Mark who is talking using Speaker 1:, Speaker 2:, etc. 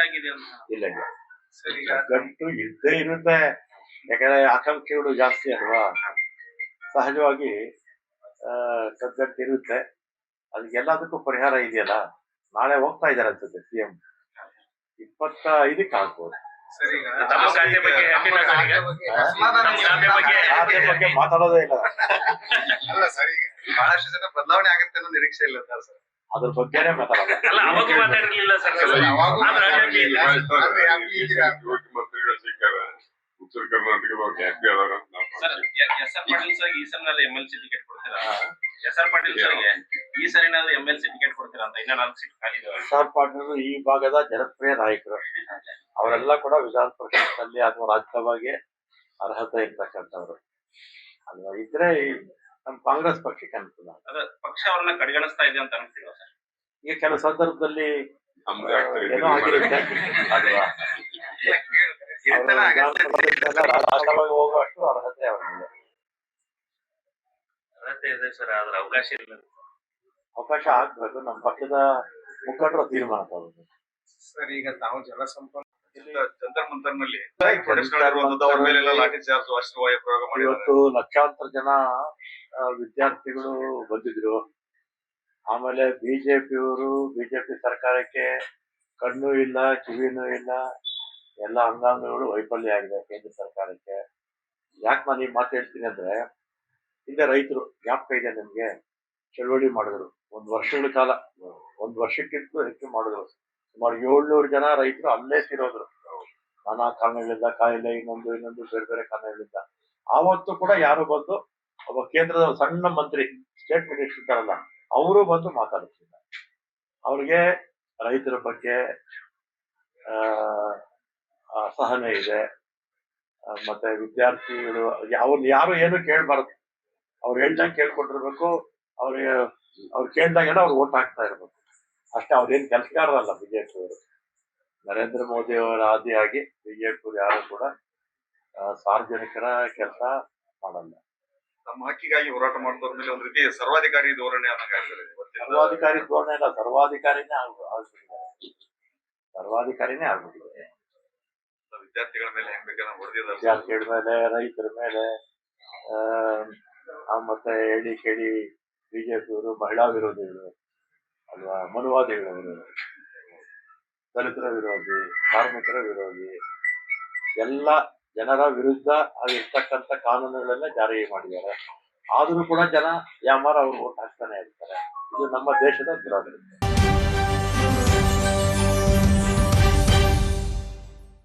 Speaker 1: ಆಗಿದೆ ಅಂತ.
Speaker 2: ಇಲ್ಲ ಇಲ್ಲ, ಗಂಟು ಇದ್ದೇ ಇರುತ್ತೆ. ಯಾಕಂದ್ರೆ ಆಕಾಂಕ್ಷೆಗಳು ಜಾಸ್ತಿ ಅಲ್ವಾ, ಸಹಜವಾಗಿ ಕಗ್ಗಂಟು ಇರುತ್ತೆ. ಅದಕ್ಕೆಲ್ಲದಕ್ಕೂ ಪರಿಹಾರ ಇದೆಯಲ್ಲ. ನಾಳೆ ಹೋಗ್ತಾ ಇದ್ದಾರೆ ಅನ್ಸುತ್ತೆ ಸಿಎಂ, 25ಕ್ಕೆ ಆಗ್ಬೋದು. ಬಗ್ಗೆ ಮಾತಾಡೋದೇ ಇಲ್ಲ.
Speaker 3: ಅಲ್ಲ ಸರ್, ಈಗ ಬಹಳಷ್ಟು ಜನ ಬದಲಾವಣೆ ಆಗುತ್ತೆ ಅನ್ನೋ ನಿರೀಕ್ಷೆ ಇಲ್ಲ ಸರ್.
Speaker 2: ಅದ್ರ ಬಗ್ಗೆನೇ ಮಾತಾಡಲ್ಲ.
Speaker 4: ಉತ್ತರ ಕರ್ನಾಟಕದವ್ರು ಹ್ಯಾಪಿ ಅದಾರ.
Speaker 1: ಎಸ್.ಆರ್. ಪಾಟೀಲ್ ಸರ್ ಈ ಸಲ MLC ಟಿಕೆಟ್ ಕೊಡ್ತೀರಾ? ಎಸ್.ಆರ್. ಪಾಟೀಲ್ ಸರ್ಗೆ ಈ ಸರಿ ಏನಾದ್ರು MLC ಟಿಕೆಟ್ ಕೊಡ್ತೀರಾ ಅಂತ? ಇನ್ನ 4 ಸೀಟ್ ಖಾಲಿ ಇದಾವೆ.
Speaker 2: ಎಸ್.ಆರ್. ಪಾಟೀಲ್ ಈ ಭಾಗದ ಜನಪ್ರಿಯ ನಾಯಕರು. ಅವರೆಲ್ಲ ಕೂಡ ವಿಧಾನ ಪರಿಷತ್ನಲ್ಲಿ ಅಥವಾ ರಾಜ್ಯಸಭೆಗೆ ಅರ್ಹತೆ ಇರ್ತಕ್ಕಂಥವ್ರು ಅಲ್ವಾ. ಇದ್ರೆ ನಮ್ಮ ಕಾಂಗ್ರೆಸ್ ಪಕ್ಷಕ್ಕೆ ಅನುಕೂಲ.
Speaker 1: ಪಕ್ಷ ಅವ್ರನ್ನ ಕಡೆಗಣಿಸ್ತಾ ಇದೆ ಅಂತ ಅನ್ಸ್ತಿಲ್ವಾ ಸರ್?
Speaker 2: ಈಗ ಕೆಲವು ಸಂದರ್ಭದಲ್ಲಿ ಏನೋ ಆಗಿರುತ್ತೆ ಅಲ್ವಾ. ರಾಜ್ಯಸಭೆಗೆ ಹೋಗುವಷ್ಟು ಅರ್ಹತೆ ಅವರಿಗೆ
Speaker 1: ಇದೆ ಸರ್. ಆದ್ರೆ ಅವಕಾಶ ಇಲ್ಲ.
Speaker 2: ಅವಕಾಶ ಆಗ್ಬೇಕು. ನಮ್ಮ ಪಕ್ಷದ ಮುಖಂಡರು ತೀರ್ಮಾನ ತಗೋಬೇಕು
Speaker 3: ಸರ್. ಈಗ ತಾವು ಜಲಸಂಪನ್ಮೂಲ
Speaker 1: ಜಂತರ್ ಮಂತರ್ನಲ್ಲಿ
Speaker 2: ಇವತ್ತು ಲಕ್ಷಾಂತರ ಜನ ವಿದ್ಯಾರ್ಥಿಗಳು ಬಂದಿದ್ರು. ಆಮೇಲೆ ಬಿಜೆಪಿ ಸರ್ಕಾರಕ್ಕೆ ಕಣ್ಣು ಇಲ್ಲ, ಕಿವಿನೂ ಇಲ್ಲ, ಎಲ್ಲ ಅಂಗಾಂಗಗಳು ವೈಫಲ್ಯ ಆಗಿದೆ ಕೇಂದ್ರ ಸರ್ಕಾರಕ್ಕೆ. ಯಾಕೆ ನಾನು ಈ ಮಾತು ಹೇಳ್ತೀನಿ ಅಂದ್ರೆ, ಹಿಂದೆ ರೈತರು ಜ್ಞಾಪಕ ಇದೆ ನಿಮ್ಗೆ, ಚಳವಳಿ ಮಾಡಿದ್ರು. 1 ವರ್ಷಗಳ ಕಾಲ, 1 ವರ್ಷಕ್ಕಿಂತ ಹೆಚ್ಚು ಮಾಡಿದ್ರು. ಸುಮಾರು 700 ಜನ ರೈತರು ಅಲ್ಲೇ ತಿರೋದ್ರು. ನಾನಾ ಕಾರಣಗಳಿಂದ, ಕಾಯಿಲೆ, ಇನ್ನೊಂದು ಬೇರೆ ಕಾರಣಗಳಿಂದ. ಆವತ್ತು ಕೂಡ ಯಾರು ಬಂದು ಒಬ್ಬ ಕೇಂದ್ರದ ಸಣ್ಣ ಮಂತ್ರಿ, ಸ್ಟೇಟ್ ಮಿನಿಸ್ಟರ್ ಇದ್ದಾರಲ್ಲ, ಅವರು ಬಂದು ಮಾತಾಡ್ತಿಲ್ಲ. ಅವ್ರಿಗೆ ರೈತರ ಬಗ್ಗೆ ಅಸಹನೆ ಇದೆ. ಮತ್ತೆ ವಿದ್ಯಾರ್ಥಿಗಳು ಅವ್ರನ್ನ ಯಾರು ಏನು ಕೇಳ್ಬಾರ್ದು, ಅವ್ರು ಹೇಳ್ದಂಗೆ ಕೇಳ್ಕೊಂಡಿರ್ಬೇಕು. ಅವ್ರು ಕೇಳ್ದಾಗೆಲ್ಲ ಅವ್ರು ಓಟ್ ಹಾಕ್ತಾ ಇರ್ಬೇಕು ಅಷ್ಟೇ. ಅವ್ರೇನು ಕೆಲಸಗಾರರಲ್ಲ ಬಿಜೆಪಿ ಅವರು. ನರೇಂದ್ರ ಮೋದಿ ಅವರ ಆದಿಯಾಗಿ ಬಿಜೆಪಿ ಯಾರು ಕೂಡ ಸಾರ್ವಜನಿಕರ ಕೆಲಸ ಮಾಡಲ್ಲ.
Speaker 3: ನಮ್ಮ ಹಕ್ಕಿಗಾಗಿ ಹೋರಾಟ ಮಾಡಿದವ್ರ ಮೇಲೆ ಒಂದು ರೀತಿ ಸರ್ವಾಧಿಕಾರಿ ಧೋರಣೆ
Speaker 2: ಸರ್ವಾಧಿಕಾರಿ ಧೋರಣೆ ಇಲ್ಲ, ಸರ್ವಾಧಿಕಾರಿನೇ ಆಗ್ಬಿಟ್ಟಿದೆ.
Speaker 3: ವಿದ್ಯಾರ್ಥಿಗಳ ಮೇಲೆ ಹೆಂಗ್ ಬೇಕಾದ್ರೆ ಹೊಡೆದಿದ್ದಾರೆ.
Speaker 2: ವಿದ್ಯಾರ್ಥಿಗಳ ಮೇಲೆ, ರೈತರ ಮೇಲೆ, ಮತ್ತೆ ಹೇಳಿ ಕೇಳಿ ಬಿಜೆಪಿಯವರು ಮಹಿಳಾ ವಿರೋಧಿಗಳು ಅಲ್ವಾ, ಮನುವಾದಿಗಳು, ದಲಿತರ ವಿರೋಧಿ, ಕಾರ್ಮಿಕರ ವಿರೋಧಿ, ಎಲ್ಲ ಜನರ ವಿರುದ್ಧ ಆಗಿರ್ತಕ್ಕಂಥ ಕಾನೂನುಗಳೆಲ್ಲ ಜಾರಿ ಮಾಡಿದ್ದಾರೆ. ಆದ್ರೂ ಕೂಡ ಜನ ಯಾಮಾರ ಅವ್ರು ಓಟ್ ಹಾಕ್ತಾನೆ ಇರ್ತಾರೆ. ಇದು ನಮ್ಮ ದೇಶದ ದುರಾಡಳಿತ.